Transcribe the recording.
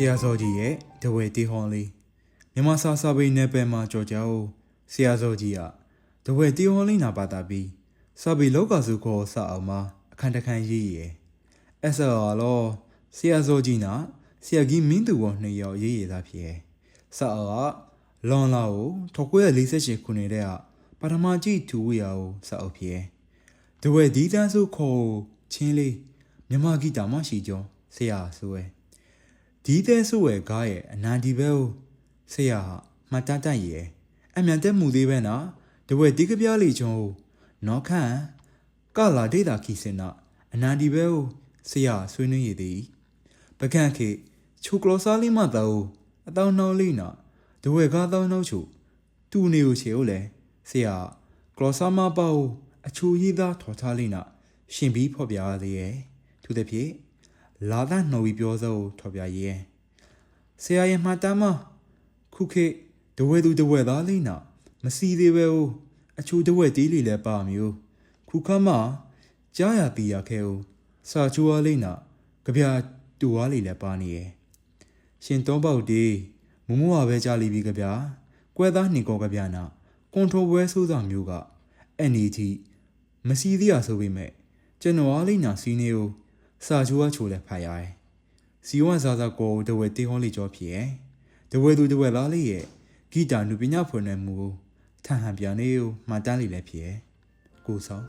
ရာစောကြီးရဲ့တဝဲတီဟွန်လေးမြန်မာစာစာပေနယ်ပယ်မှာကြော်ကြောဆရာစောကြီးကတဝဲတီဟွန်လေးနာပါတာပြီးစာပေလောကစုခေါ်စာအောင်မှာအခန်းတခန်းရေးရယ်အဲ့ဆောလောဆရာစောကြီးနာဆရာကြီးမင်းသူဘောနှစ်ယောက်ရေးရတာဖြစ်စာအောင်ကလွန်လာကို1948ခုနှစ်တည်းကပထမကြီးထူဝေရောစာအုပ်ဖြစ်တဝဲဒီတန်းစုခေါ်ချင်းလေးမြန်မာဂီတမရှိကြောဆရာဆိုဒီတဲ့ဆိုဝဲကားရဲ့အနန္ဒီဘဲကိုဆရာဟာမှတ်တတ်ရဲ့အမြန်တက်မှုသေးပဲနော်တဝဲဒီကပြားလေးချုံနော်ခန့်ကလာဒေတာခီစင်နာအနန္ဒီဘဲကိုဆရာဆွေးနွေးရသည်ပကန့်ခေချိုကလောစားလေးမတော့အတောင်းနှောင်းလေးနာတဝဲကားတောင်းနှောင်းချိုတူနေကိုချေကိုလေဆရာကလောစားမပေါ့အချိုရည်သားထော်ထားလေးနာရှင်ပြီးဖော်ပြရသေးရဲ့သူတဖြစ်လာတဲ့နှော်ပြီးပြောစိုးထော်ပြရဲဆရာရဲ့မှတ်တမ်းမှာခုခေတဝဲသူတဝဲသားလေးနာမစီသေးပဲဦးအချိုတဝဲတီးလေးလည်းပါမျိုးခုခမ်းမှာကြားရတီးရခဲဦးစာချိုးအားလေးနာကြပြတူအားလေးလည်းပါနေရဲ့ရှင်သုံးပေါက်တီးမမွားပဲကြားလီပြီးကြပြကွဲသားနှင်ကောကြပြနာကွန်ထရိုဝဲဆိုးစာမျိုးကအဲ့ဒီထိမစီသေးရဆိုပေမဲ့ကျွန်တော်အားလေးနာစီနေဦးစာချိုးအားချိုးလည်းဖတ်ရဲစီဝမ်စာစာကိုတဝဲတေးဟောလေးကြောဖြစ်တဝဲသူတဝဲသားလေးရဲ့ဂီတနုပညာဖွင့်နေမှုထဟန်ပြနေဦးမှတန်းလေးလည်းဖြစ်ကိုဆောင်